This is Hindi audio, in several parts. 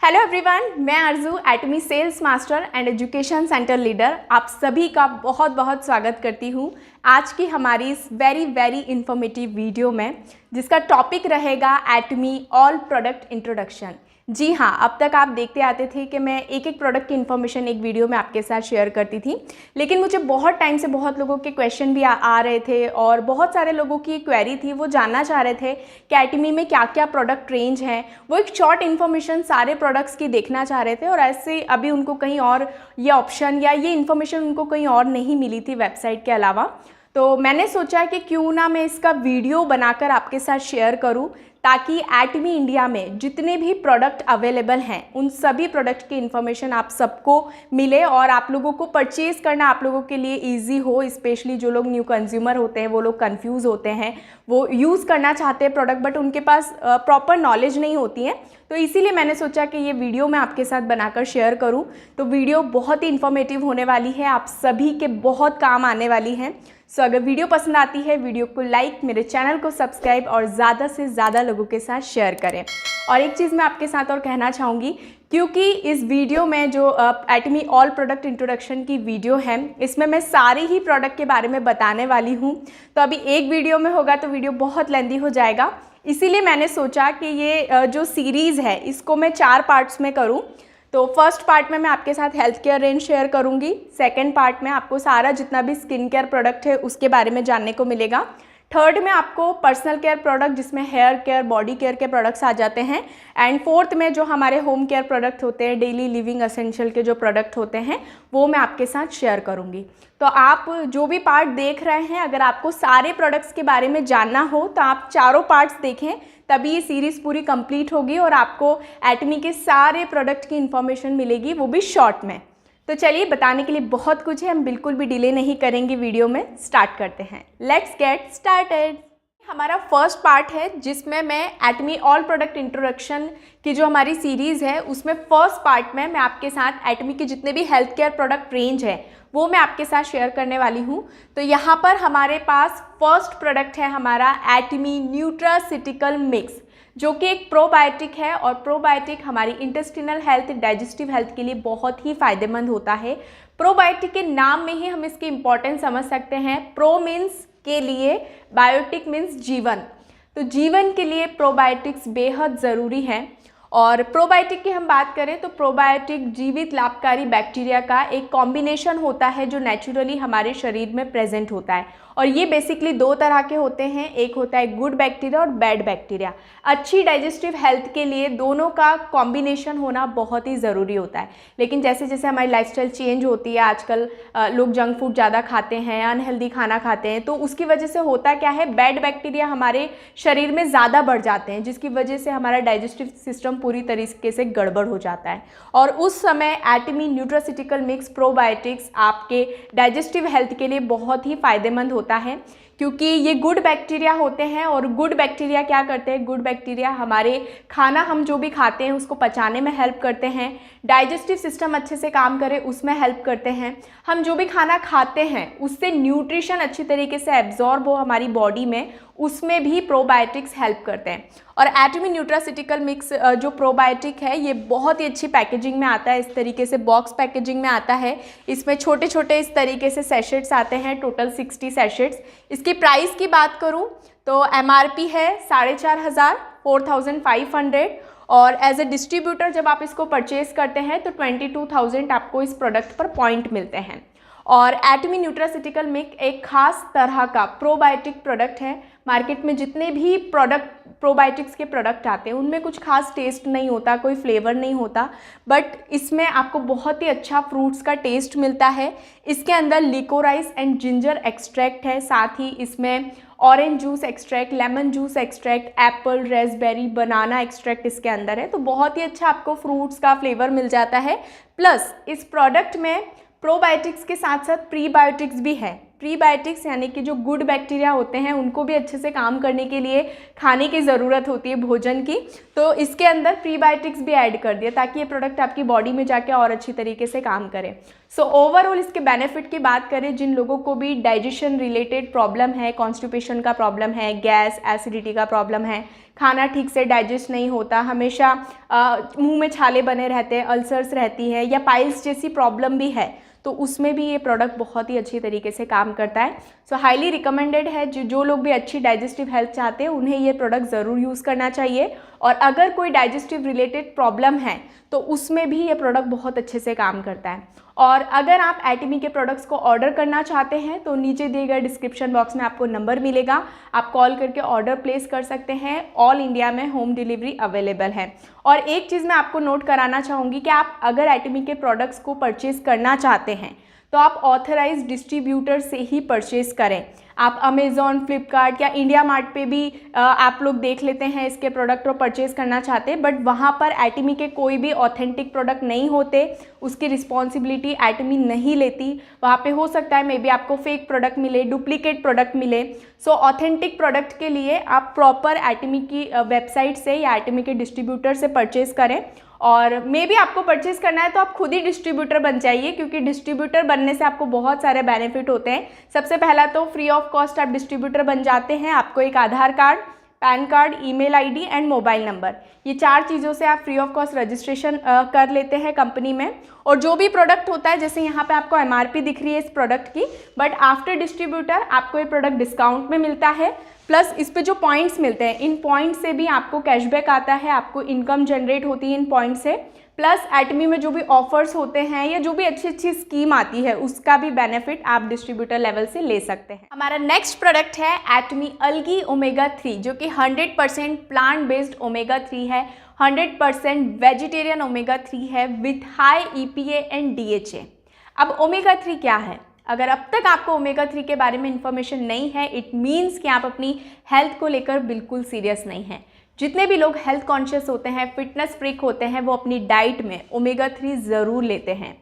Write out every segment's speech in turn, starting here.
हेलो एवरीवन, मैं Arzoo Atomy sales master and education centre leader आप सभी का बहुत बहुत स्वागत करती हूँ आज की हमारी इस वेरी इंफॉर्मेटिव वीडियो में, जिसका टॉपिक रहेगा एटमी ऑल प्रोडक्ट इंट्रोडक्शन। जी हाँ, अब तक आप देखते आते थे कि मैं एक एक प्रोडक्ट की इन्फॉर्मेशन एक वीडियो में आपके साथ शेयर करती थी, लेकिन मुझे बहुत टाइम से बहुत लोगों के क्वेश्चन भी आ रहे थे और बहुत सारे लोगों की क्वेरी थी। वो जानना चाह रहे थे कि एटमी में क्या क्या प्रोडक्ट रेंज है। वो एक शॉर्ट इन्फॉर्मेशन सारे प्रोडक्ट्स की देखना चाह रहे थे और ऐसे अभी उनको कहीं और ये ऑप्शन या ये इन्फॉर्मेशन उनको कहीं और नहीं मिली थी वेबसाइट के अलावा। तो मैंने सोचा कि क्यों ना मैं इसका वीडियो बनाकर आपके साथ शेयर करूं, ताकि एटमी इंडिया में जितने भी प्रोडक्ट अवेलेबल हैं उन सभी प्रोडक्ट की इन्फॉर्मेशन आप सबको मिले और आप लोगों को परचेज़ करना आप लोगों के लिए इजी हो। स्पेशली जो लोग न्यू कंज्यूमर होते हैं, वो लोग कंफ्यूज होते हैं, वो यूज़ करना चाहते हैं प्रोडक्ट बट उनके पास प्रॉपर नॉलेज नहीं होती है। तो इसीलिए मैंने सोचा कि ये वीडियो मैं आपके साथ बनाकर शेयर करूं। तो वीडियो बहुत ही इन्फॉर्मेटिव होने वाली है, आप सभी के बहुत काम आने वाली है। सो अगर वीडियो पसंद आती है, वीडियो को लाइक, मेरे चैनल को सब्सक्राइब और ज़्यादा से ज़्यादा लोगों के साथ शेयर करें। और एक चीज़ मैं आपके साथ और कहना चाहूँगी, क्योंकि इस वीडियो में जो एटमी ऑल प्रोडक्ट इंट्रोडक्शन की वीडियो है, इसमें मैं सारे ही प्रोडक्ट के बारे में बताने वाली हूँ। तो अभी एक वीडियो में होगा तो वीडियो बहुत लेंदी हो जाएगा, इसीलिए मैंने सोचा कि ये जो सीरीज़ है इसको मैं 4 पार्ट्स में करूँ। तो फर्स्ट पार्ट में मैं आपके साथ हेल्थ केयर रेंज शेयर करूंगी। सेकंड पार्ट में आपको सारा जितना भी स्किन केयर प्रोडक्ट है उसके बारे में जानने को मिलेगा। थर्ड में आपको पर्सनल केयर प्रोडक्ट, जिसमें हेयर केयर, बॉडी केयर के प्रोडक्ट्स आ जाते हैं। एंड फोर्थ में जो हमारे होम केयर प्रोडक्ट होते हैं, डेली लिविंग एसेंशियल के जो प्रोडक्ट होते हैं, वो मैं आपके साथ शेयर करूंगी। तो आप जो भी पार्ट देख रहे हैं, अगर आपको सारे प्रोडक्ट्स के बारे में जानना हो तो आप चारों पार्ट्स देखें, तभी ये सीरीज़ पूरी कंप्लीट होगी और आपको एटमी के सारे प्रोडक्ट की इन्फॉर्मेशन मिलेगी, वो भी शॉर्ट में। तो चलिए, बताने के लिए बहुत कुछ है, हम बिल्कुल भी डिले नहीं करेंगे, वीडियो में स्टार्ट करते हैं। Let's get started. हमारा फर्स्ट पार्ट है जिसमें मैं एटमी ऑल प्रोडक्ट इंट्रोडक्शन की जो हमारी सीरीज़ है उसमें फर्स्ट पार्ट में मैं आपके साथ एटमी के जितने भी हेल्थ केयर प्रोडक्ट रेंज है वो मैं आपके साथ शेयर करने वाली हूँ। तो यहाँ पर हमारे पास फर्स्ट प्रोडक्ट है हमारा एटमी न्यूट्रासिटिकल मिक्स, जो कि एक प्रोबायोटिक है और प्रोबायोटिक हमारी इंटेस्टिनल हेल्थ, डाइजेस्टिव हेल्थ के लिए बहुत ही फ़ायदेमंद होता है। प्रोबायोटिक के नाम में ही हम इसकी इम्पोर्टेंस समझ सकते हैं। प्रो मीन्स के लिए, बायोटिक मीन्स जीवन। तो जीवन के लिए प्रोबायोटिक्स बेहद ज़रूरी है। और प्रोबायोटिक की हम बात करें तो प्रोबायोटिक जीवित लाभकारी बैक्टीरिया का एक कॉम्बिनेशन होता है जो नेचुरली हमारे शरीर में प्रेजेंट होता है। और ये बेसिकली 2 तरह के होते हैं, एक होता है गुड बैक्टीरिया और बैड बैक्टीरिया। अच्छी डाइजेस्टिव हेल्थ के लिए दोनों का कॉम्बिनेशन होना बहुत ही ज़रूरी होता है। लेकिन जैसे जैसे हमारी लाइफस्टाइल चेंज होती है, आजकल लोग जंक फूड ज़्यादा खाते हैं, अनहेल्दी खाना खाते हैं, तो उसकी वजह से होता क्या है, बैड बैक्टीरिया हमारे शरीर में ज़्यादा बढ़ जाते हैं, जिसकी वजह से हमारा डाइजेस्टिव सिस्टम पूरी तरीके से गड़बड़ हो जाता है। और उस समय एटमी न्यूट्रासिटिकल मिक्स प्रोबायोटिक्स आपके डाइजेस्टिव हेल्थ के लिए बहुत ही फ़ायदेमंद होता है, क्योंकि ये गुड बैक्टीरिया होते हैं। और गुड बैक्टीरिया क्या करते हैं, गुड बैक्टीरिया हमारे खाना, हम जो भी खाते हैं उसको पचाने में हेल्प करते हैं, डाइजेस्टिव सिस्टम अच्छे से काम करे उसमें हेल्प करते हैं। हम जो भी खाना खाते हैं उससे न्यूट्रिशन अच्छी तरीके से एब्जॉर्ब हो हमारी बॉडी में, उसमें भी प्रोबायोटिक्स हेल्प करते हैं। और एटमी न्यूट्रासिटिकल मिक्स जो प्रोबायोटिक है, ये बहुत ही अच्छी पैकेजिंग में आता है, इस तरीके से बॉक्स पैकेजिंग में आता है। इसमें छोटे छोटे इस तरीके से सैशेट्स आते हैं, टोटल 60 सैशेट्स। इसकी प्राइस की बात करूं तो MRP है 4500, 4500। और एज ए डिस्ट्रीब्यूटर जब आप इसको परचेज़ करते हैं तो 22,000 आपको इस प्रोडक्ट पर पॉइंट मिलते हैं। और एटमी न्यूट्रासिटिकल मिक्स एक खास तरह का प्रोबायोटिक प्रोडक्ट है। मार्केट में जितने भी प्रोडक्ट प्रोबायोटिक्स के प्रोडक्ट आते हैं उनमें कुछ खास टेस्ट नहीं होता, कोई फ्लेवर नहीं होता, बट इसमें आपको बहुत ही अच्छा फ्रूट्स का टेस्ट मिलता है। इसके अंदर लिकोराइस एंड जिंजर एक्सट्रैक्ट है, साथ ही इसमें orange juice extract, lemon juice extract, apple, raspberry, banana extract इसके अंदर है। तो बहुत ही अच्छा आपको फ्रूट्स का फ्लेवर मिल जाता है। प्लस इस प्रोडक्ट में प्रोबायोटिक्स के साथ साथ प्रीबायोटिक्स भी है। प्रीबायोटिक्स यानी कि जो गुड बैक्टीरिया होते हैं उनको भी अच्छे से काम करने के लिए खाने की ज़रूरत होती है भोजन की, तो इसके अंदर प्रीबायोटिक्स भी ऐड कर दिया ताकि ये प्रोडक्ट आपकी बॉडी में जाके और अच्छी तरीके से काम करे। सो ओवरऑल इसके बेनिफिट की बात करें, जिन लोगों को भी डाइजेशन रिलेटेड प्रॉब्लम है, कॉन्स्टिपेशन का प्रॉब्लम है, गैस एसिडिटी का प्रॉब्लम है, खाना ठीक से डाइजेस्ट नहीं होता, हमेशा मुंह में छाले बने रहते हैं, अल्सर्स रहती है या पाइल्स जैसी प्रॉब्लम भी है, तो उसमें भी ये प्रोडक्ट बहुत ही अच्छी तरीके से काम करता है। सो हाईली रिकमेंडेड है। जो लोग भी अच्छी डाइजेस्टिव हेल्थ चाहते हैं उन्हें ये प्रोडक्ट ज़रूर यूज़ करना चाहिए, और अगर कोई डाइजेस्टिव रिलेटेड प्रॉब्लम है तो उसमें भी ये प्रोडक्ट बहुत अच्छे से काम करता है। और अगर आप एटमी के प्रोडक्ट्स को ऑर्डर करना चाहते हैं तो नीचे दिए गए डिस्क्रिप्शन बॉक्स में आपको नंबर मिलेगा, आप कॉल करके ऑर्डर प्लेस कर सकते हैं। ऑल इंडिया में होम डिलीवरी अवेलेबल है। और एक चीज़ मैं आपको नोट कराना चाहूँगी कि आप अगर एटमी के प्रोडक्ट्स को परचेज़ करना चाहते हैं तो आप ऑथराइज्ड डिस्ट्रीब्यूटर से ही परचेज़ करें। आप अमेज़ॉन, फ्लिपकार्ट या इंडिया मार्ट पे भी आप लोग देख लेते हैं इसके प्रोडक्ट और परचेज़ करना चाहते हैं, बट वहाँ पर एटमी के कोई भी ऑथेंटिक प्रोडक्ट नहीं होते, उसकी रिस्पॉन्सिबिलिटी एटमी नहीं लेती। वहाँ पे हो सकता है मे बी आपको फेक प्रोडक्ट मिले, डुप्लीकेट प्रोडक्ट मिले। सो ऑथेंटिक प्रोडक्ट के लिए आप प्रॉपर एटमी की वेबसाइट से या एटमी के डिस्ट्रीब्यूटर से परचेज़ करें। और मे बी आपको परचेज़ करना है तो आप खुद ही डिस्ट्रीब्यूटर बन जाइए, क्योंकि डिस्ट्रीब्यूटर बनने से आपको बहुत सारे बेनिफिट होते हैं। सबसे पहला तो फ्री ऑफ कॉस्ट आप डिस्ट्रीब्यूटर बन जाते हैं। आपको एक Aadhaar card, PAN card, email ID and mobile number, ये 4 चीज़ों से आप फ्री ऑफ कॉस्ट रजिस्ट्रेशन कर लेते हैं कंपनी में। और जो भी प्रोडक्ट होता है, जैसे यहाँ पे आपको एमआरपी दिख रही है इस प्रोडक्ट की, बट आफ्टर डिस्ट्रीब्यूटर आपको ये प्रोडक्ट डिस्काउंट में मिलता है। प्लस इस पे जो पॉइंट्स मिलते हैं, इन पॉइंट से भी आपको कैशबैक आता है, आपको इनकम जनरेट होती है इन पॉइंट से। प्लस एटमी में जो भी ऑफर्स होते हैं या जो भी अच्छी अच्छी स्कीम आती है उसका भी बेनिफिट आप डिस्ट्रीब्यूटर लेवल से ले सकते हैं। हमारा नेक्स्ट प्रोडक्ट है एटमी अल्गी ओमेगा 3, जो कि 100% प्लांट बेस्ड ओमेगा 3 है, 100% वेजिटेरियन ओमेगा 3 है with high EPA and DHA। अब ओमेगा 3 क्या है? अगर अब तक आपको ओमेगा 3 के बारे में इंफॉर्मेशन नहीं है, इट मीन्स कि आप अपनी हेल्थ को लेकर बिल्कुल सीरियस नहीं हैं। जितने भी लोग हेल्थ कॉन्शियस होते हैं, फिटनेस फ्रीक होते हैं, वो अपनी डाइट में ओमेगा 3 ज़रूर लेते हैं।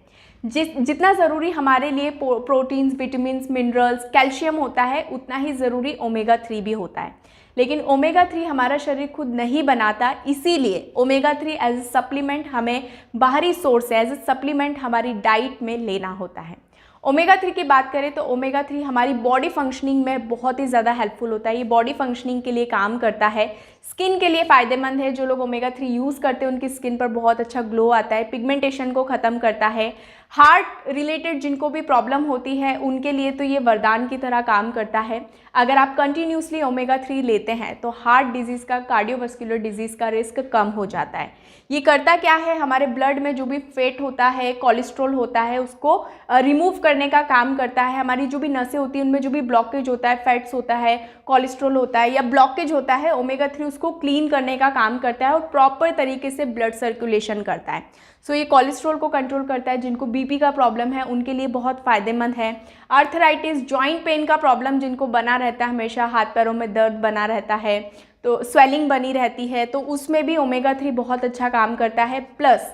जितना ज़रूरी हमारे लिए प्रोटीन्स, विटामिन्स, मिनरल्स, कैल्शियम होता है, उतना ही ज़रूरी ओमेगा 3 भी होता है। लेकिन ओमेगा 3 हमारा शरीर खुद नहीं बनाता, इसीलिए ओमेगा 3 एज ए सप्लीमेंट हमें बाहरी सोर्स से एज ए सप्लीमेंट हमारी डाइट में लेना होता है। ओमेगा 3 की बात करें तो ओमेगा 3 हमारी बॉडी फंक्शनिंग में बहुत ही ज़्यादा हेल्पफुल होता है। ये बॉडी फंक्शनिंग के लिए काम करता है, स्किन के लिए फ़ायदेमंद है। जो लोग ओमेगा 3 यूज़ करते हैं उनकी स्किन पर बहुत अच्छा ग्लो आता है, पिगमेंटेशन को ख़त्म करता है। हार्ट रिलेटेड जिनको भी प्रॉब्लम होती है उनके लिए तो ये वरदान की तरह काम करता है। अगर आप कंटिन्यूसली ओमेगा 3 लेते हैं तो हार्ट डिजीज़ का, कार्डियोवास्कुलर डिजीज़ का रिस्क कम हो जाता है। ये करता क्या है, हमारे ब्लड में जो भी फैट होता है, कोलेस्ट्रॉल होता है, उसको रिमूव करने का काम करता है। हमारी जो भी नसें होती हैं उनमें जो भी ब्लॉकेज होता है, फैट्स होता है, कोलेस्ट्रॉल होता है या ब्लॉकेज होता है, ओमेगा 3 उसको क्लीन करने का काम करता है और प्रॉपर तरीके से ब्लड सर्कुलेशन करता है। सो ये कोलेस्ट्रॉल को कंट्रोल करता है। जिनको बीपी का प्रॉब्लम है उनके लिए बहुत फ़ायदेमंद है। आर्थराइटिस, जॉइंट पेन का प्रॉब्लम जिनको बना रहता है, हमेशा हाथ पैरों में दर्द बना रहता है, तो स्वेलिंग बनी रहती है, तो उसमें भी ओमेगा 3 बहुत अच्छा काम करता है। प्लस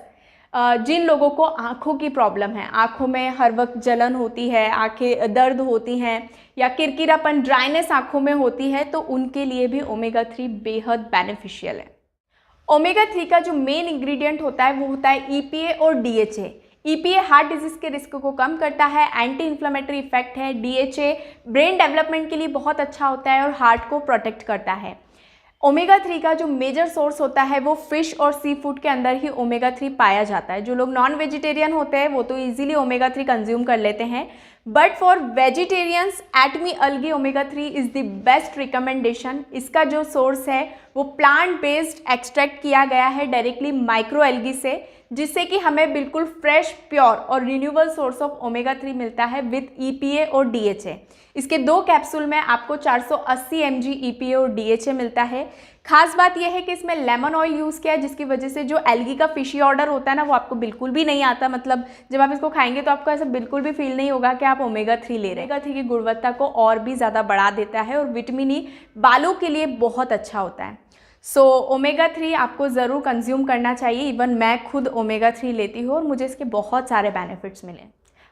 जिन लोगों को आँखों की प्रॉब्लम है, आँखों में हर वक्त जलन होती है, आँखें दर्द होती हैं या किरकिरापन, ड्राइनेस आँखों में होती है, तो उनके लिए भी ओमेगा 3 बेहद बेनिफिशियल है। ओमेगा 3 का जो मेन इंग्रेडिएंट होता है वो होता है EPA और DHA। EPA हार्ट डिजीज़ के रिस्क को कम करता है, एंटी इन्फ्लेमेटरी इफेक्ट है। DHA ब्रेन डेवलपमेंट के लिए बहुत अच्छा होता है और हार्ट को प्रोटेक्ट करता है। ओमेगा 3 का जो मेजर सोर्स होता है वो फिश और सी फूड के अंदर ही ओमेगा 3 पाया जाता है। जो लोग नॉन वेजिटेरियन होते हैं वो तो इजीली ओमेगा 3 कंज्यूम कर लेते हैं, but for vegetarians Atomy algae omega 3 is the best recommendation. इसका जो सोर्स है वो प्लांट बेस्ड एक्सट्रैक्ट किया गया है डायरेक्टली माइक्रो एल्गी से, जिससे कि हमें बिल्कुल फ्रेश, प्योर और रिन्यूएबल सोर्स ऑफ ओमेगा 3 मिलता है विद EPA और DHA। इसके 2 कैप्सूल में आपको 480 mg EPA और DHA मिलता है। खास बात यह है कि इसमें लेमन ऑयल यूज़ किया है, जिसकी वजह से जो एल्गी का फिशी ऑर्डर होता है ना, वो आपको बिल्कुल भी नहीं आता। मतलब जब आप इसको खाएंगे तो आपको ऐसा बिल्कुल भी फील नहीं होगा कि आप ओमेगा 3 ले रहे हैं। ओमेगा 3 की गुणवत्ता को और भी ज़्यादा बढ़ा देता है और विटामिन E बालों के लिए बहुत अच्छा होता है। सो ओमेगा 3 आपको ज़रूर कंज्यूम करना चाहिए। इवन मैं खुद ओमेगा 3 लेती हूँ और मुझे इसके बहुत सारे बेनिफिट्स मिले।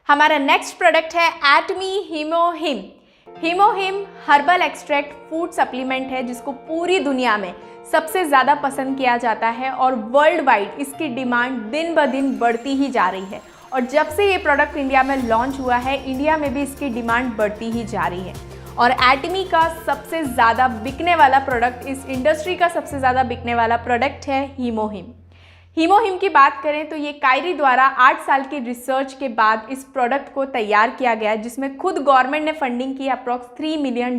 हमारा नेक्स्ट प्रोडक्ट है एटमी हीमोहिम। हीमोहिम हर्बल एक्सट्रैक्ट फूड सप्लीमेंट है जिसको पूरी दुनिया में सबसे ज़्यादा पसंद किया जाता है और वर्ल्ड वाइड इसकी डिमांड दिन ब दिन बढ़ती ही जा रही है। और जब से ये प्रोडक्ट इंडिया में लॉन्च हुआ है, इंडिया में भी इसकी डिमांड बढ़ती ही जा रही है। और एटमी का सबसे ज़्यादा बिकने वाला प्रोडक्ट, इस इंडस्ट्री का सबसे ज़्यादा बिकने वाला प्रोडक्ट है हीमोहिम। हीमोहिम की बात करें तो ये कायरी द्वारा 8 साल की रिसर्च के बाद इस प्रोडक्ट को तैयार किया गया है, जिसमें खुद गवर्नमेंट ने फंडिंग की अप्रॉक्स $3 मिलियन।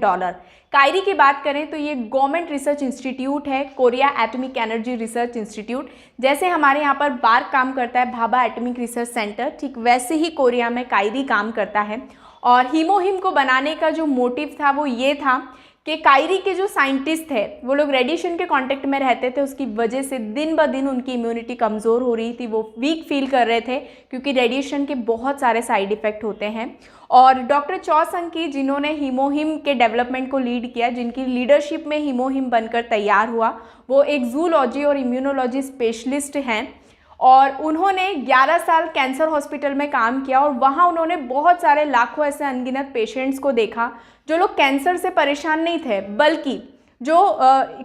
कायरी की बात करें तो ये गवर्नमेंट रिसर्च इंस्टीट्यूट है, Korea atomic energy research institute. जैसे हमारे यहाँ पर बार्क काम करता है, भाभा एटॉमिक रिसर्च सेंटर, ठीक वैसे ही कोरिया में कायरी काम करता है। और हीमोहिम को बनाने का जो मोटिव था वो ये था कि कायरी के जो साइंटिस्ट थे वो लोग रेडिएशन के कांटेक्ट में रहते थे, उसकी वजह से दिन ब दिन उनकी इम्यूनिटी कमज़ोर हो रही थी, वो वीक फील कर रहे थे क्योंकि रेडिएशन के बहुत सारे साइड इफ़ेक्ट होते हैं। और डॉक्टर चौ संकी, जिन्होंने हीमोहिम के डेवलपमेंट को लीड किया, जिनकी लीडरशिप में हीमोहिम बनकर तैयार हुआ, वो एक जूलॉजी और इम्यूनोलॉजी स्पेशलिस्ट हैं। और उन्होंने 11 साल कैंसर हॉस्पिटल में काम किया और वहाँ उन्होंने बहुत सारे लाखों ऐसे अनगिनत पेशेंट्स को देखा जो लोग कैंसर से परेशान नहीं थे, बल्कि जो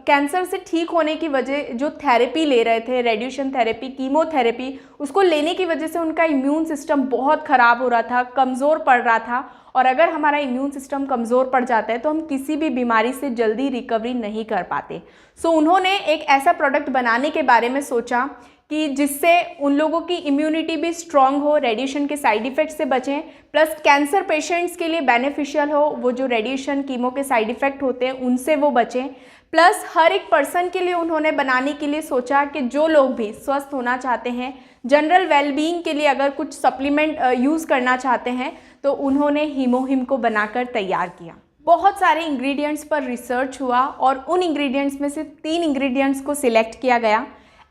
कैंसर से ठीक होने की वजह जो थेरेपी ले रहे थे, रेडिएशन थेरेपी, कीमोथेरेपी, उसको लेने की वजह से उनका इम्यून सिस्टम बहुत ख़राब हो रहा था, कमज़ोर पड़ रहा था। और अगर हमारा इम्यून सिस्टम कमज़ोर पड़ जाता है तो हम किसी भी बीमारी से जल्दी रिकवरी नहीं कर पाते। सो उन्होंने एक ऐसा प्रोडक्ट बनाने के बारे में सोचा कि जिससे उन लोगों की इम्यूनिटी भी स्ट्रॉन्ग हो, रेडिएशन के साइड इफ़ेक्ट से बचें, प्लस कैंसर पेशेंट्स के लिए बेनिफिशियल हो, वो जो रेडिएशन कीमो के साइड इफ़ेक्ट होते हैं उनसे वो बचें। प्लस हर एक पर्सन के लिए उन्होंने बनाने के लिए सोचा कि जो लोग भी स्वस्थ होना चाहते हैं, जनरल वेलबींग के लिए अगर कुछ सप्लीमेंट यूज़ करना चाहते हैं, तो उन्होंने हीमोहिम को बनाकर तैयार किया। बहुत सारे इंग्रेडिएंट्स पर रिसर्च हुआ और उन इंग्रेडिएंट्स में से 3 इंग्रेडिएंट्स को सिलेक्ट किया गया,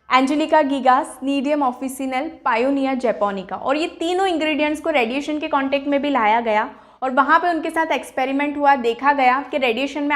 एंजेलिका गिगास, नीडियम ऑफिसिनल, पायोनिया जैपोनिका। और ये तीनों इंग्रेडिएंट्स को रेडिएशन के कांटेक्ट में भी लाया गया और वहाँ पे उनके साथ एक्सपेरिमेंट हुआ, देखा गया कि रेडिएशन में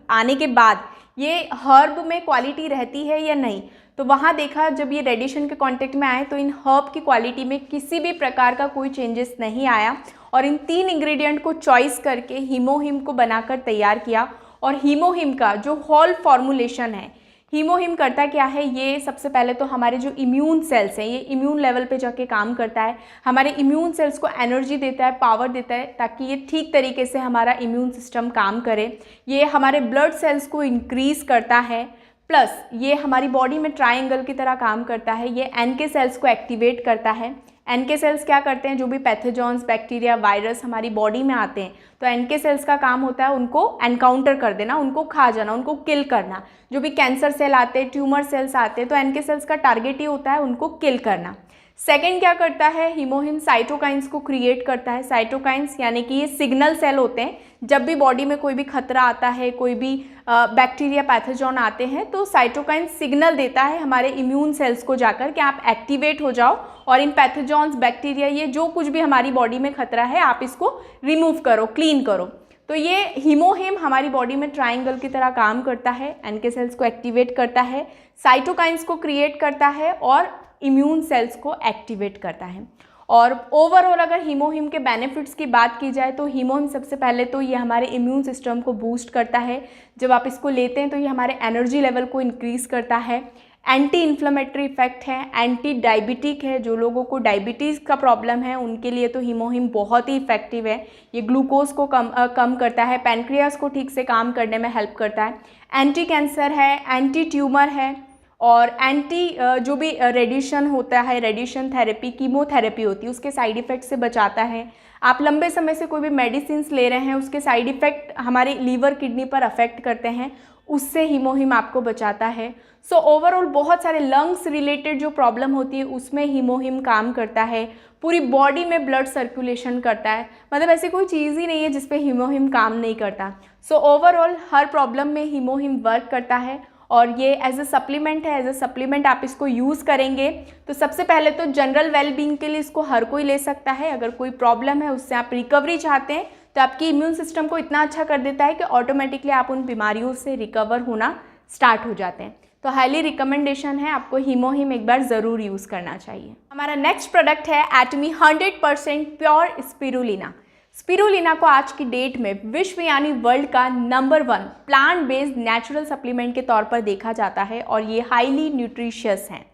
आने के बाद ये हर्ब में क्वालिटी रहती है या नहीं। तो वहाँ देखा, जब ये रेडिएशन के कांटेक्ट में आए तो इन हर्ब की क्वालिटी में किसी भी प्रकार का कोई चेंजेस नहीं आया। और इन 3 इंग्रेडिएंट को चॉइस करके हीमोहिम को बनाकर तैयार किया। और हीमोहिम का जो होल फॉर्मुलेशन है, हीमोहिम करता क्या है, ये सबसे पहले तो हमारे जो इम्यून सेल्स हैं, ये इम्यून लेवल पे जाके काम करता है, हमारे इम्यून सेल्स को एनर्जी देता है, पावर देता है, ताकि ये ठीक तरीके से हमारा इम्यून सिस्टम काम करे। ये हमारे ब्लड सेल्स को इंक्रीज़ करता है, प्लस ये हमारी बॉडी में ट्रायंगल की तरह काम करता है। ये एनके सेल्स को एक्टिवेट करता है। एनके सेल्स क्या करते हैं, जो भी पैथोजन्स, बैक्टीरिया, वायरस हमारी बॉडी में आते हैं, तो एनके सेल्स का काम होता है उनको एनकाउंटर कर देना, उनको खा जाना, उनको किल करना। जो भी कैंसर सेल आते हैं, ट्यूमर सेल्स आते हैं, तो एनके सेल्स का टारगेट ही होता है उनको किल करना। सेकेंड क्या करता है, हीमोहिम साइटोकाइंस को क्रिएट करता है। साइटोकाइंस यानी कि ये सिग्नल सेल होते हैं, जब भी बॉडी में कोई भी खतरा आता है, कोई भी बैक्टीरिया, पैथोजन आते हैं, तो साइटोकाइंस सिग्नल देता है हमारे इम्यून सेल्स को जाकर कि आप एक्टिवेट हो जाओ और इन पैथोजन्स, बैक्टीरिया, ये जो कुछ भी हमारी बॉडी में खतरा है, आप इसको रिमूव करो, क्लीन करो। तो ये हीमोहिम हमारी बॉडी में ट्रायंगल की तरह काम करता है, एनके सेल्स को एक्टिवेट करता है, साइटोकाइंस को क्रिएट करता है और इम्यून सेल्स को एक्टिवेट करता है। और ओवरऑल अगर हीमोहिम के बेनिफिट्स की बात की जाए तो हीमोहिम सबसे पहले तो ये हमारे इम्यून सिस्टम को बूस्ट करता है। जब आप इसको लेते हैं तो ये हमारे एनर्जी लेवल को इंक्रीज़ करता है। एंटी इन्फ्लेमेटरी इफेक्ट है, एंटी डायबिटिक है, जो लोगों को डायबिटीज़ का प्रॉब्लम है उनके लिए तो हीमोहिम बहुत ही इफेक्टिव है। ये ग्लूकोज को कम करता है, पैनक्रियास को ठीक से काम करने में हेल्प करता है। एंटी कैंसर है, एंटी ट्यूमर है और एंटी जो भी रेडिएशन होता है, रेडिएशन थेरेपी, कीमोथेरेपी होती है, उसके साइड इफ़ेक्ट से बचाता है। आप लंबे समय से कोई भी मेडिसिन्स ले रहे हैं, उसके साइड इफ़ेक्ट हमारे लीवर, किडनी पर अफेक्ट करते हैं, उससे हीमोहिम आपको बचाता है। सो ओवरऑल बहुत सारे लंग्स रिलेटेड जो प्रॉब्लम होती है उसमें हीमोहिम काम करता है। पूरी बॉडी में ब्लड सर्कुलेशन करता है, मतलब ऐसी कोई चीज़ ही नहीं है जिस पे हीमोहिम काम नहीं करता। सो ओवरऑल हर प्रॉब्लम में हीमोहिम वर्क करता है और ये एज अ सप्लीमेंट है। एज अ सप्लीमेंट आप इसको यूज़ करेंगे तो सबसे पहले तो जनरल वेलबींग के लिए इसको हर कोई ले सकता है। अगर कोई प्रॉब्लम है, उससे आप रिकवरी चाहते हैं, तो आपकी इम्यून सिस्टम को इतना अच्छा कर देता है कि ऑटोमेटिकली आप उन बीमारियों से रिकवर होना स्टार्ट हो जाते हैं। तो हाईली रिकमेंडेशन है, आपको हीमोहिम एक बार ज़रूर यूज़ करना चाहिए। हमारा नेक्स्ट प्रोडक्ट है एटमी 100% प्योर स्पिरुलिना। स्पिरुलिना को आज की डेट में विश्व यानी वर्ल्ड का number 1 plant based natural supplement के तौर पर देखा जाता है और ये हाईली न्यूट्रिशियस हैं।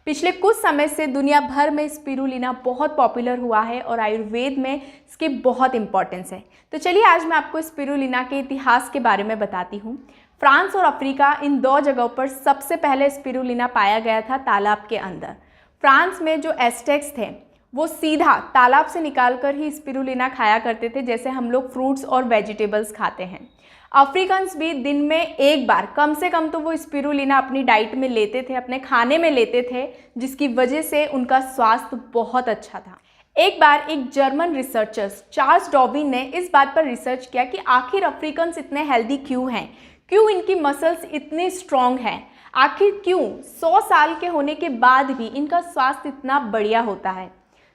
पिछले कुछ समय से दुनिया भर में स्पिरुलिना बहुत पॉपुलर हुआ है और आयुर्वेद में इसकी बहुत इंपॉर्टेंस है। तो चलिए आज मैं आपको स्पिरुलिना के इतिहास के बारे में बताती हूँ। फ्रांस और अफ्रीका इन 2 जगहों पर सबसे पहले स्पिरुलिना पाया गया था तालाब के अंदर। फ्रांस में जो एस्टेक्स थे वो सीधा तालाब से निकालकर ही स्पिरुलिना खाया करते थे, जैसे हम लोग फ्रूट्स और वेजिटेबल्स खाते हैं। अफ्रीकन्स भी दिन में एक बार कम से कम तो वो स्पिरुलिना अपनी डाइट में लेते थे, अपने खाने में लेते थे, जिसकी वजह से उनका स्वास्थ्य बहुत अच्छा था। एक बार एक जर्मन रिसर्चर्स चार्ल्स डार्विन ने इस बात पर रिसर्च किया कि आखिर अफ्रीकन्स इतने हेल्दी क्यों हैं, क्यों इनकी मसल्स इतने स्ट्रॉन्ग हैं, आखिर क्यों 100 साल के होने के बाद भी इनका स्वास्थ्य इतना बढ़िया होता है।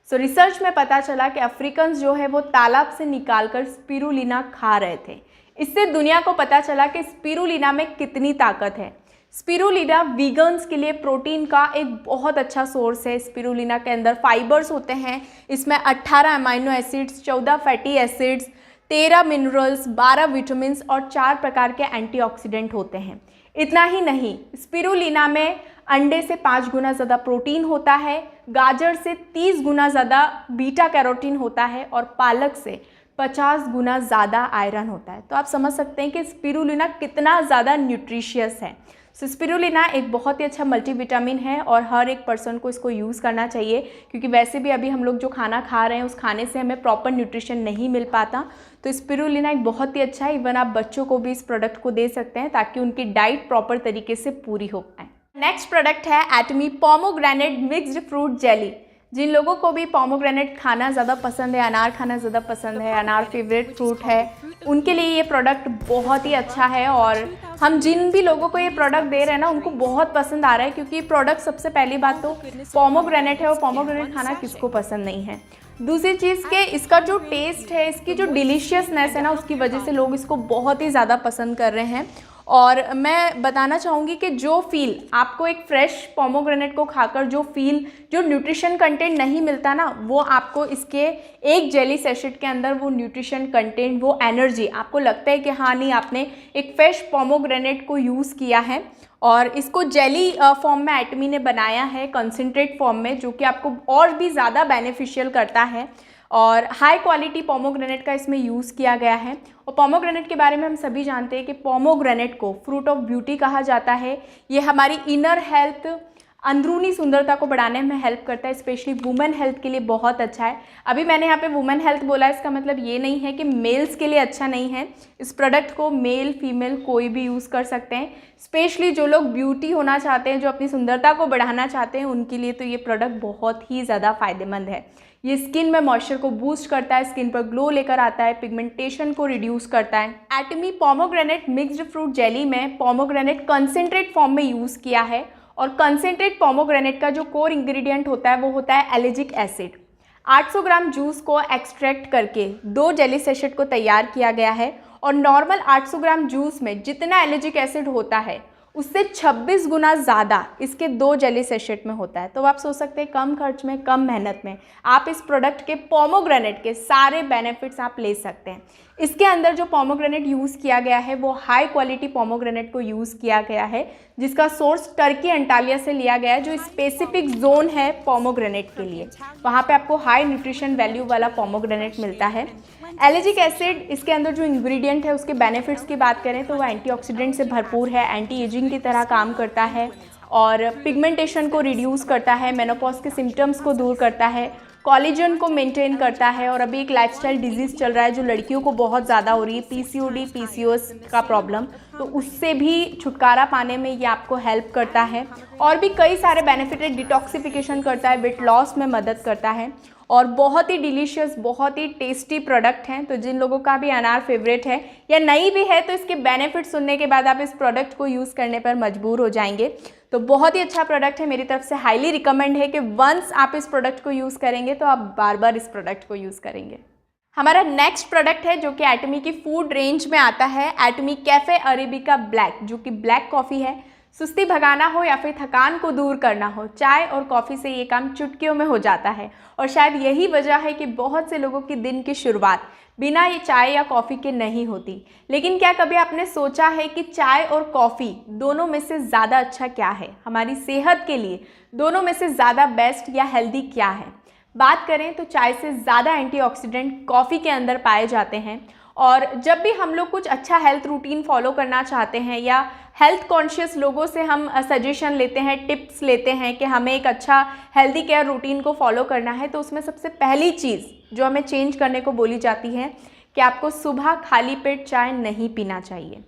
रिसर्च में पता चला कि अफ्रीकन्स जो है वो तालाब से निकालकर स्पिरुलिना खा रहे थे। इससे दुनिया को पता चला कि स्पिरुलिना में कितनी ताकत है। स्पिरुलिना वीगन्स के लिए प्रोटीन का एक बहुत अच्छा सोर्स है। स्पिरुलिना के अंदर फाइबर्स होते हैं, इसमें 18 amino acids, 14 fatty acids, 13 minerals, 12 vitamins और 4 प्रकार के एंटीऑक्सीडेंट होते हैं। इतना ही नहीं, स्पिरुलिना में अंडे से 5 गुना ज़्यादा प्रोटीन होता है, गाजर से 30 गुना ज़्यादा बीटा कैरोटीन होता है और पालक से 50 गुना ज़्यादा आयरन होता है। तो आप समझ सकते हैं कि स्पिरुलिना कितना ज़्यादा न्यूट्रिशियस है। स्पिरुलिना एक बहुत ही अच्छा मल्टीविटामिन है और हर एक पर्सन को इसको यूज़ करना चाहिए, क्योंकि वैसे भी अभी हम लोग जो खाना खा रहे हैं उस खाने से हमें प्रॉपर न्यूट्रिशन नहीं मिल पाता। तो स्पिरुलिना एक बहुत ही अच्छा है। इवन आप बच्चों को भी इस प्रोडक्ट को दे सकते हैं ताकि उनकी डाइट प्रॉपर तरीके से पूरी हो पाए। नेक्स्ट प्रोडक्ट है एटमी पोमोग्रेनेट मिक्स्ड फ्रूट जेली। जिन लोगों को भी पोमोग्रेनेट खाना ज़्यादा पसंद है, अनार खाना ज़्यादा पसंद है, अनार फेवरेट फ्रूट है, उनके लिए ये प्रोडक्ट बहुत ही अच्छा है। और हम जिन भी लोगों को ये प्रोडक्ट दे रहे हैं ना, उनको बहुत पसंद आ रहा है, क्योंकि ये प्रोडक्ट सबसे पहली बात तो पोमोग्रेनेट है और पोमोग्रेनेट खाना किसको पसंद नहीं है। दूसरी चीज़ के इसका जो टेस्ट है, इसकी जो डिलीशियसनेस है ना, उसकी वजह से लोग इसको बहुत ही ज़्यादा पसंद कर रहे हैं। और मैं बताना चाहूँगी कि जो फील आपको एक फ्रेश पोमोग्रेनेट को खाकर जो न्यूट्रिशन कंटेंट नहीं मिलता ना, वो आपको इसके एक जेली सेशेट के अंदर वो न्यूट्रिशन कंटेंट, वो एनर्जी आपको लगता है कि हाँ नहीं, आपने एक फ्रेश पोमोग्रेनेट को यूज़ किया है। और इसको जेली फॉर्म में एटमी ने बनाया है, कंसनट्रेट फॉर्म में, जो कि आपको और भी ज़्यादा बेनिफिशियल करता है। और हाई क्वालिटी पोमोग्रेनेट का इसमें यूज़ किया गया है। और पोमोग्रेनेट के बारे में हम सभी जानते हैं कि पोमोग्रेनेट को फ्रूट ऑफ ब्यूटी कहा जाता है। ये हमारी इनर हेल्थ, अंदरूनी सुंदरता को बढ़ाने में हेल्प करता है, स्पेशली वुमेन हेल्थ के लिए बहुत अच्छा है। अभी मैंने यहाँ पे वुमेन हेल्थ बोला, इसका मतलब ये नहीं है कि मेल्स के लिए अच्छा नहीं है। इस प्रोडक्ट को मेल फीमेल कोई भी यूज़ कर सकते हैं। स्पेशली जो लोग ब्यूटी होना चाहते हैं, जो अपनी सुंदरता को बढ़ाना चाहते हैं, उनके लिए तो ये प्रोडक्ट बहुत ही ज़्यादा फ़ायदेमंद है। ये स्किन में मॉइस्चर को बूस्ट करता है, स्किन पर ग्लो लेकर आता है, पिगमेंटेशन को रिड्यूस करता है। एटमी पोमोग्रेनेट मिक्स्ड फ्रूट जेली में पोमोग्रेनेट कंसनट्रेट फॉर्म में यूज़ किया है। और कंसनट्रेट पोमोग्रेनेट का जो कोर इंग्रेडिएंट होता है वो होता है एलिजिक एसिड। 800 ग्राम जूस को एक्सट्रैक्ट करके 2 जेली सेशेट को तैयार किया गया है। और नॉर्मल 800 ग्राम जूस में जितना एलिजिक एसिड होता है, उससे 26 गुना ज़्यादा इसके 2 जेली सेशेट में होता है। तो आप सोच सकते हैं कम खर्च में, कम मेहनत में आप इस प्रोडक्ट के पोमोग्रेनेट के सारे बेनिफिट्स आप ले सकते हैं। इसके अंदर जो पोमोग्रेनेट यूज़ किया गया है वो हाई क्वालिटी पोमोग्रेनेट को यूज़ किया गया है, जिसका सोर्स टर्की एंटालिया से लिया गया है, जो स्पेसिफिक जोन है पोमोग्रेनेट के लिए। वहाँ पे आपको हाई न्यूट्रिशन वैल्यू वाला पोमोग्रेनेट मिलता है। एलिजिक एसिड इसके अंदर जो इंग्रेडिएंट है, उसके बेनिफिट्स की बात करें तो वो एंटीऑक्सीडेंट से भरपूर है, एंटी एजिंग की तरह काम करता है और पिगमेंटेशन को रिड्यूस करता है, मेनोपॉज के सिम्टम्स को दूर करता है, कोलेजन को मेंटेन करता है। और अभी एक लाइफस्टाइल डिजीज़ चल रहा है जो लड़कियों को बहुत ज़्यादा हो रही है, पीसीओडी, पीसीओएस का प्रॉब्लम, तो उससे भी छुटकारा पाने में ये आपको हेल्प करता है। और भी कई सारे बेनिफिट है, डिटॉक्सिफिकेशन करता है, वेट लॉस में मदद करता है और बहुत ही डिलीशियस, बहुत ही टेस्टी प्रोडक्ट हैं। तो जिन लोगों का भी अनार फेवरेट है या नहीं भी है, तो इसके बेनिफिट सुनने के बाद आप इस प्रोडक्ट को यूज़ करने पर मजबूर हो जाएंगे। तो बहुत ही अच्छा प्रोडक्ट है, मेरी तरफ से हाईली रिकमेंड है कि वंस आप इस प्रोडक्ट को यूज़ करेंगे तो आप बार बार इस प्रोडक्ट को यूज़ करेंगे। हमारा नेक्स्ट प्रोडक्ट है जो कि एटमी की फूड रेंज में आता है, एटमी कैफ़े अरेबिका ब्लैक, जो कि ब्लैक कॉफ़ी है। सुस्ती भगाना हो या फिर थकान को दूर करना हो, चाय और कॉफ़ी से ये काम चुटकियों में हो जाता है। और शायद यही वजह है कि बहुत से लोगों की दिन की शुरुआत बिना ये चाय या कॉफ़ी के नहीं होती। लेकिन क्या कभी आपने सोचा है कि चाय और कॉफ़ी दोनों में से ज़्यादा अच्छा क्या है? हमारी सेहत के लिए दोनों में से ज़्यादा बेस्ट या हेल्दी क्या है? बात करें तो चाय से ज़्यादा एंटीऑक्सीडेंट कॉफ़ी के अंदर पाए जाते हैं। और जब भी हम लोग कुछ अच्छा हेल्थ रूटीन फॉलो करना चाहते हैं या हेल्थ कॉन्शियस लोगों से हम सजेशन लेते हैं, टिप्स लेते हैं कि हमें एक अच्छा हेल्दी केयर रूटीन को फॉलो करना है, तो उसमें सबसे पहली चीज़ जो हमें चेंज करने को बोली जाती है कि आपको सुबह खाली पेट चाय नहीं पीना चाहिए।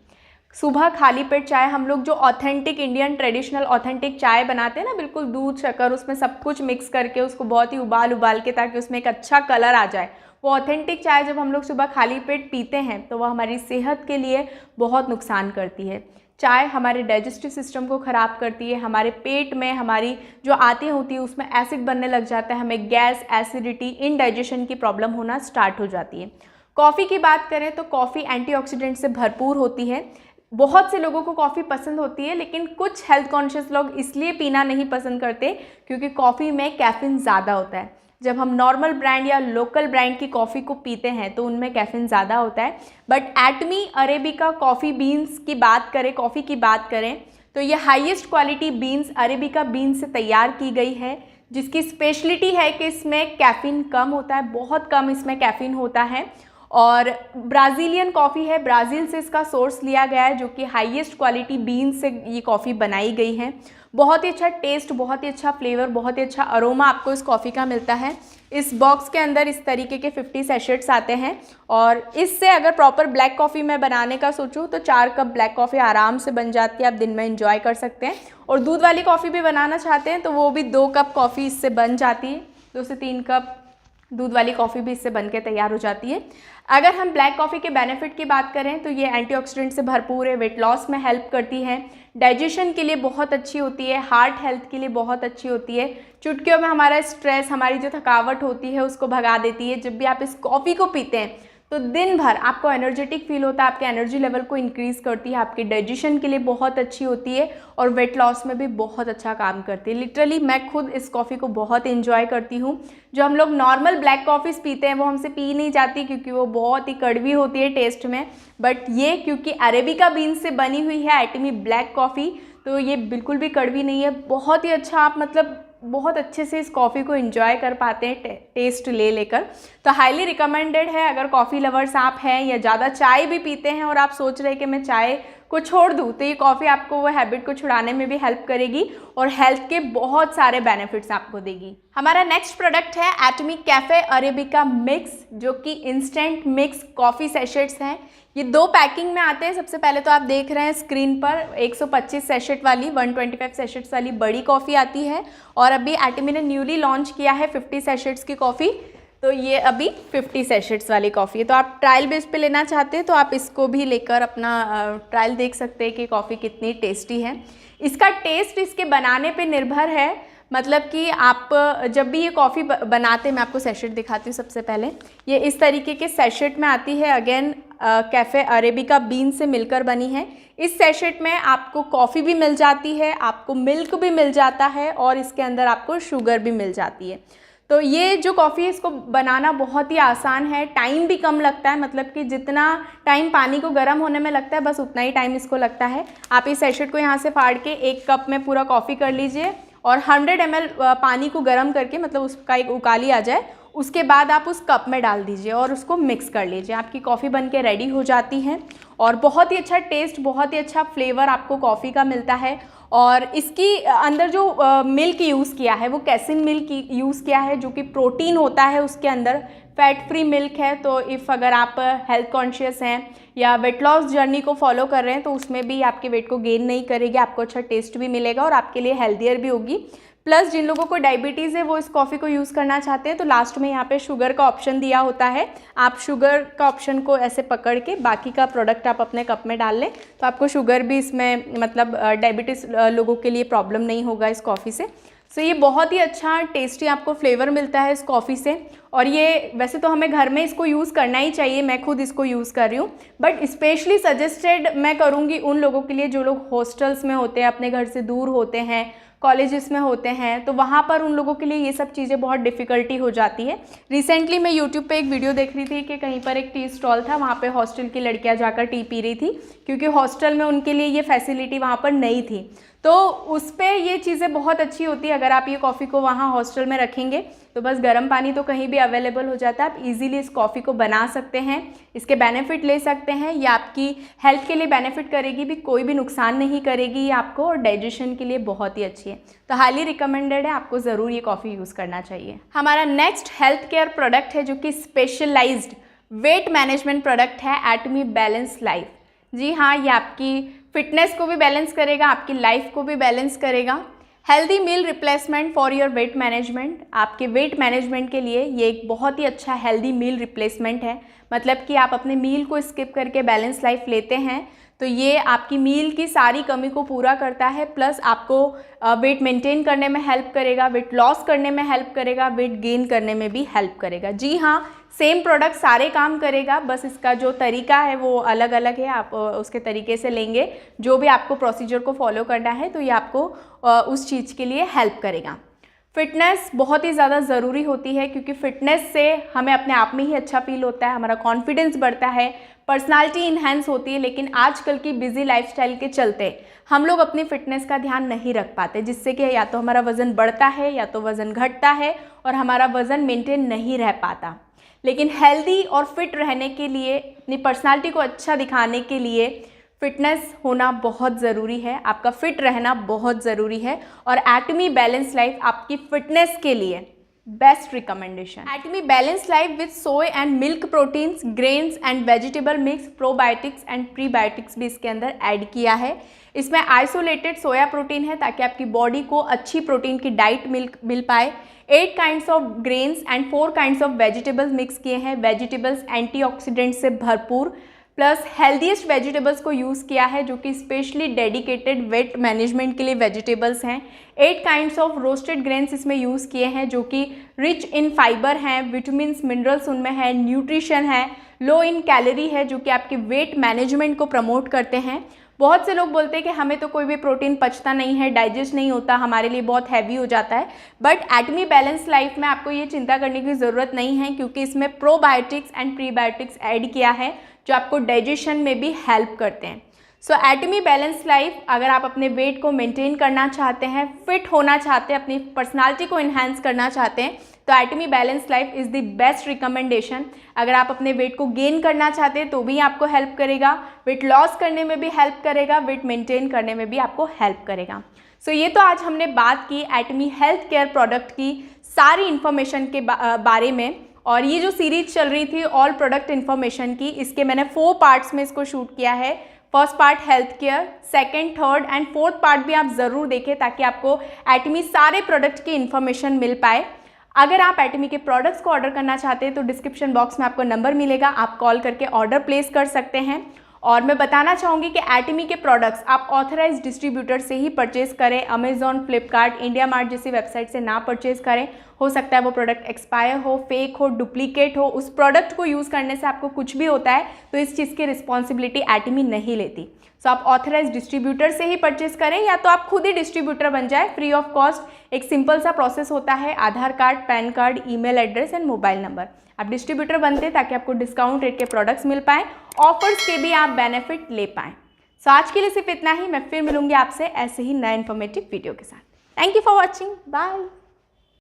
सुबह खाली पेट चाय, हम लोग जो ऑथेंटिक इंडियन ट्रेडिशनल ऑथेंटिक चाय बनाते हैं ना, बिल्कुल दूध शक्कर उसमें सब कुछ मिक्स करके उसको बहुत ही उबाल के ताकि उसमें एक अच्छा कलर आ जाए, वो ऑथेंटिक चाय जब हम लोग सुबह खाली पेट पीते हैं तो वह हमारी सेहत के लिए बहुत नुकसान करती है। चाय हमारे डाइजेस्टिव सिस्टम को ख़राब करती है, हमारे पेट में हमारी जो आंतें होती है उसमें एसिड बनने लग जाता है, हमें गैस, एसिडिटी, इनडाइजेशन की प्रॉब्लम होना स्टार्ट हो जाती है। कॉफ़ी की बात करें तो कॉफ़ी एंटीऑक्सीडेंट से भरपूर होती है। बहुत से लोगों को कॉफ़ी पसंद होती है, लेकिन कुछ हेल्थ कॉन्शियस लोग इसलिए पीना नहीं पसंद करते क्योंकि कॉफ़ी में कैफ़ीन ज़्यादा होता है। जब हम नॉर्मल ब्रांड या लोकल ब्रांड की कॉफ़ी को पीते हैं तो उनमें कैफ़ीन ज़्यादा होता है। बट एटमी अरेबिका कॉफ़ी बीन्स की बात करें, कॉफ़ी की बात करें तो ये highest quality beans arabica beans से तैयार की गई है, जिसकी स्पेशलिटी है कि इसमें कैफ़ीन कम होता है, बहुत कम इसमें कैफ़ीन होता है। और ब्राज़ीलियन कॉफ़ी है, ब्राज़ील से इसका सोर्स लिया गया है, जो कि हाईएस्ट क्वालिटी बीन्स से ये कॉफ़ी बनाई गई है। बहुत ही अच्छा टेस्ट, बहुत ही अच्छा फ्लेवर, बहुत ही अच्छा अरोमा आपको इस कॉफ़ी का मिलता है। इस बॉक्स के अंदर इस तरीके के 50 सैशेट्स आते हैं और इससे अगर प्रॉपर ब्लैक कॉफ़ी मैं बनाने का सोचूं तो 4 कप ब्लैक कॉफ़ी आराम से बन जाती है, आप दिन में एंजॉय कर सकते हैं। और दूध वाली कॉफ़ी भी बनाना चाहते हैं तो वो भी 2 कप कॉफ़ी इससे बन जाती है, 2 से 3 कप दूध वाली कॉफ़ी भी इससे बनके तैयार हो जाती है। अगर हम ब्लैक कॉफ़ी के बेनिफिट की बात करें तो ये एंटीऑक्सीडेंट से भरपूर है, वेट लॉस में हेल्प करती है, डाइजेशन के लिए बहुत अच्छी होती है, हार्ट हेल्थ के लिए बहुत अच्छी होती है, चुटकियों में हमारा स्ट्रेस, हमारी जो थकावट होती है उसको भगा देती है। जब भी आप इस कॉफ़ी को पीते हैं तो दिन भर आपको एनर्जेटिक फील होता है, आपके एनर्जी लेवल को इंक्रीज़ करती है, आपके डाइजेशन के लिए बहुत अच्छी होती है और वेट लॉस में भी बहुत अच्छा काम करती है। लिटरली मैं खुद इस कॉफ़ी को बहुत एंजॉय करती हूँ। जो हम लोग नॉर्मल ब्लैक कॉफ़ीज़ पीते हैं वो हमसे पी नहीं जाती क्योंकि वो बहुत ही कड़वी होती है टेस्ट में, बट ये क्योंकि अरेबिका बीन्स से बनी हुई है एटमी ब्लैक कॉफ़ी, तो ये बिल्कुल भी कड़वी नहीं है। बहुत ही अच्छा, आप मतलब बहुत अच्छे से इस कॉफ़ी को एंजॉय कर पाते हैं टेस्ट ले लेकर। तो हाईली रिकमेंडेड है अगर कॉफ़ी लवर्स आप हैं या ज़्यादा चाय भी पीते हैं और आप सोच रहे हैं कि मैं चाय को छोड़ दूँ, तो ये कॉफ़ी आपको वो हैबिट को छुड़ाने में भी हेल्प करेगी और हेल्थ के बहुत सारे बेनिफिट्स आपको देगी। हमारा नेक्स्ट प्रोडक्ट है एटमी कैफ़े अरेबिका मिक्स, जो कि इंस्टेंट मिक्स कॉफ़ी सैशेट्स हैं। ये 2 पैकिंग में आते हैं। सबसे पहले तो आप देख रहे हैं स्क्रीन पर 125 सैशेट वाली, 125 सैशेट्स वाली बड़ी कॉफ़ी आती है और अभी एटमी ने न्यूली लॉन्च किया है 50 सैशेट्स की कॉफ़ी, तो ये अभी 50 सैशेट्स वाली कॉफ़ी है। तो आप ट्रायल बेस पे लेना चाहते हैं तो आप इसको भी लेकर अपना ट्रायल देख सकते हैं कि कॉफ़ी कितनी टेस्टी है। इसका टेस्ट इसके बनाने पे निर्भर है, मतलब कि आप जब भी ये कॉफ़ी बनाते हैं, मैं आपको सैशेट दिखाती हूँ। सबसे पहले ये इस तरीके के सैशेट में आती है, अगेन कैफ़े अरेबिका बीन से मिलकर बनी है। इस सैशेट में आपको कॉफ़ी भी मिल जाती है, आपको मिल्क भी मिल जाता है और इसके अंदर आपको शुगर भी मिल जाती है। तो ये जो कॉफ़ी है इसको बनाना बहुत ही आसान है, टाइम भी कम लगता है, मतलब कि जितना टाइम पानी को गर्म होने में लगता है बस उतना ही टाइम इसको लगता है। आप इस सैशेट को यहाँ से फाड़ के 1 कप में पूरा कॉफ़ी कर लीजिए और 100 ml पानी को गर्म करके, मतलब उसका एक उकाली आ जाए, उसके बाद आप उस कप में डाल दीजिए और उसको मिक्स कर लीजिए। आपकी कॉफ़ी बनके रेडी हो जाती है और बहुत ही अच्छा टेस्ट, बहुत ही अच्छा फ्लेवर आपको कॉफ़ी का मिलता है। और इसकी अंदर जो मिल्क यूज़ किया है वो कैसिन मिल्क यूज़ किया है, जो कि प्रोटीन होता है उसके अंदर, फैट फ्री मिल्क है। तो इफ़ अगर आप हेल्थ कॉन्शियस हैं या वेट लॉस जर्नी को फॉलो कर रहे हैं तो उसमें भी आपके वेट को गेन नहीं करेगी, आपको अच्छा टेस्ट भी मिलेगा और आपके लिए हेल्दियर भी होगी। प्लस जिन लोगों को डायबिटीज़ है वो इस कॉफ़ी को यूज़ करना चाहते हैं तो लास्ट में यहाँ पे शुगर का ऑप्शन दिया होता है। आप शुगर का ऑप्शन को ऐसे पकड़ के बाकी का प्रोडक्ट आप अपने कप में डाल लें तो आपको शुगर भी इसमें मतलब डायबिटीज़ लोगों के लिए प्रॉब्लम नहीं होगा इस कॉफ़ी से। सो ये बहुत ही अच्छा टेस्टी आपको फ्लेवर मिलता है इस कॉफ़ी से। और ये वैसे तो हमें घर में इसको यूज़ करना ही चाहिए, मैं खुद इसको यूज़ कर रही हूँ, बट स्पेशली सजेस्टेड मैं करूँगी उन लोगों के लिए जो लोग हॉस्टल्स में होते हैं, अपने घर से दूर होते हैं, कॉलेजेस में होते हैं, तो वहाँ पर उन लोगों के लिए ये सब चीज़ें बहुत डिफ़िकल्टी हो जाती है। रिसेंटली मैं यूट्यूब पे एक वीडियो देख रही थी कि कहीं पर एक टी स्टॉल था, वहाँ पे हॉस्टल की लड़कियाँ जाकर टी पी रही थी क्योंकि हॉस्टल में उनके लिए ये फैसिलिटी वहाँ पर नहीं थी। तो उस पर ये चीज़ें बहुत अच्छी होती है। अगर आप ये कॉफ़ी को वहाँ हॉस्टल में रखेंगे तो बस गर्म पानी तो कहीं भी अवेलेबल हो जाता है, आप इजीली इस कॉफ़ी को बना सकते हैं, इसके बेनिफिट ले सकते हैं। ये आपकी हेल्थ के लिए बेनिफिट करेगी भी, कोई भी नुकसान नहीं करेगी ये आपको, और डाइजेशन के लिए बहुत ही अच्छी है। तो हाईली रिकमेंडेड है, आपको ज़रूर ये कॉफ़ी यूज़ करना चाहिए। हमारा नेक्स्ट हेल्थ केयर प्रोडक्ट है जो कि स्पेशलाइज्ड वेट मैनेजमेंट प्रोडक्ट है, एटमी बैलेंस लाइफ। जी हाँ, ये आपकी फिटनेस को भी बैलेंस करेगा, आपकी लाइफ को भी बैलेंस करेगा। Healthy meal replacement for your weight management, आपके वेट मैनेजमेंट के लिए ये एक बहुत ही अच्छा हेल्दी मील रिप्लेसमेंट है। मतलब कि आप अपने मील को स्किप करके बैलेंस लाइफ लेते हैं तो ये आपकी मील की सारी कमी को पूरा करता है, प्लस आपको वेट मेंटेन करने में हेल्प करेगा, वेट लॉस करने में हेल्प करेगा, वेट गेन करने में भी हेल्प करेगा। जी हाँ, सेम प्रोडक्ट सारे काम करेगा, बस इसका जो तरीका है वो अलग अलग है। आप उसके तरीके से लेंगे, जो भी आपको प्रोसीजर को फॉलो करना है तो ये आपको उस चीज़ के लिए हेल्प करेगा। फिटनेस बहुत ही ज़्यादा ज़रूरी होती है क्योंकि फिटनेस से हमें अपने आप में ही अच्छा फील होता है, हमारा कॉन्फिडेंस बढ़ता है, पर्सनालिटी इन्हेंस होती है। लेकिन आजकल की बिजी लाइफस्टाइल के चलते हम लोग अपनी फिटनेस का ध्यान नहीं रख पाते, जिससे कि या तो हमारा वज़न बढ़ता है या तो वज़न घटता है और हमारा वज़न मेंटेन नहीं रह पाता। लेकिन हेल्दी और फिट रहने के लिए, अपनी पर्सनालिटी को अच्छा दिखाने के लिए फिटनेस होना बहुत ज़रूरी है, आपका फिट रहना बहुत ज़रूरी है। और एटमी बैलेंस लाइफ आपकी फिटनेस के लिए best recommendation. Atomy balance life with soy and milk proteins, grains and vegetable mix, probiotics and prebiotics भी इसके अंदर ऐड किया है। इसमें आइसोलेटेड सोया प्रोटीन है ताकि आपकी बॉडी को अच्छी प्रोटीन की डाइट मिल पाए। 8 kinds of grains and 4 kinds of vegetables mix किए हैं। वेजिटेबल्स एंटीऑक्सीडेंट से भरपूर, प्लस हेल्दीएस्ट वेजिटेबल्स को यूज़ किया है जो कि स्पेशली डेडिकेटेड वेट मैनेजमेंट के लिए वेजिटेबल्स हैं। 8 काइंड्स ऑफ रोस्टेड ग्रेन्स इसमें यूज़ किए हैं जो कि रिच इन फाइबर हैं, विटामिन्स मिनरल्स उनमें है, न्यूट्रिशन है, लो इन कैलोरी है जो कि आपके वेट मैनेजमेंट को प्रमोट करते हैं। बहुत से लोग बोलते हैं कि हमें तो कोई भी प्रोटीन पचता नहीं है, डाइजेस्ट नहीं होता, हमारे लिए बहुत हैवी हो जाता है, बट एटमी बैलेंस लाइफ में आपको ये चिंता करने की ज़रूरत नहीं है क्योंकि इसमें प्रोबायोटिक्स एंड प्रीबायोटिक्स ऐड किया है जो आपको डाइजेशन में भी हेल्प करते हैं। सो एटमी बैलेंस लाइफ, अगर आप अपने वेट को मेंटेन करना चाहते हैं, फिट होना चाहते हैं, अपनी पर्सनालिटी को इन्हांस करना चाहते हैं तो Atomy balance life is the best recommendation. अगर आप अपने वेट को गेन करना चाहते हैं तो भी आपको हेल्प करेगा, वेट लॉस करने में भी हेल्प करेगा, वेट मेंटेन करने में भी आपको हेल्प करेगा। सो ये तो आज हमने बात की एटमी हेल्थ केयर प्रोडक्ट की सारी इन्फॉर्मेशन के बारे में। और ये जो सीरीज चल रही थी ऑल प्रोडक्ट इन्फॉर्मेशन की, इसके मैंने 4 पार्ट्स में इसको शूट किया है। First part health care, second, third and fourth part भी आप ज़रूर देखें ताकि आपको एटमी सारे प्रोडक्ट की इन्फॉर्मेशन मिल पाए। अगर आप एटमी के प्रोडक्ट्स को ऑर्डर करना चाहते हैं तो डिस्क्रिप्शन बॉक्स में आपको नंबर मिलेगा, आप कॉल करके ऑर्डर प्लेस कर सकते हैं। और मैं बताना चाहूँगी कि एटमी के प्रोडक्ट्स आप ऑथराइज्ड डिस्ट्रीब्यूटर से ही परचेज करें, अमेजॉन, फ्लिपकार्ट, इंडिया मार्ट जैसी वेबसाइट से ना परचेज करें। हो सकता है वो प्रोडक्ट एक्सपायर हो, फेक हो, डुप्लीकेट हो, उस प्रोडक्ट को यूज़ करने से आपको कुछ भी होता है तो इस चीज़ की रिस्पॉन्सिबिलिटी एटमी नहीं लेती। सो आप ऑथराइज्ड डिस्ट्रीब्यूटर से ही परचेज करें या तो आप खुद ही डिस्ट्रीब्यूटर बन जाए फ्री ऑफ कॉस्ट। एक सिंपल सा प्रोसेस होता है, Aadhaar card, PAN card, email address and mobile number. आप डिस्ट्रीब्यूटर बनते हैं ताकि आपको डिस्काउंट रेट के प्रोडक्ट्स मिल पाएँ, ऑफर्स के भी आप बेनिफिट ले पाएँ। सो आज के लिए सिर्फ इतना ही, मैं फिर मिलूंगी आपसे ऐसे ही नए इन्फॉर्मेटिव वीडियो के साथ। Thank you for watching, bye.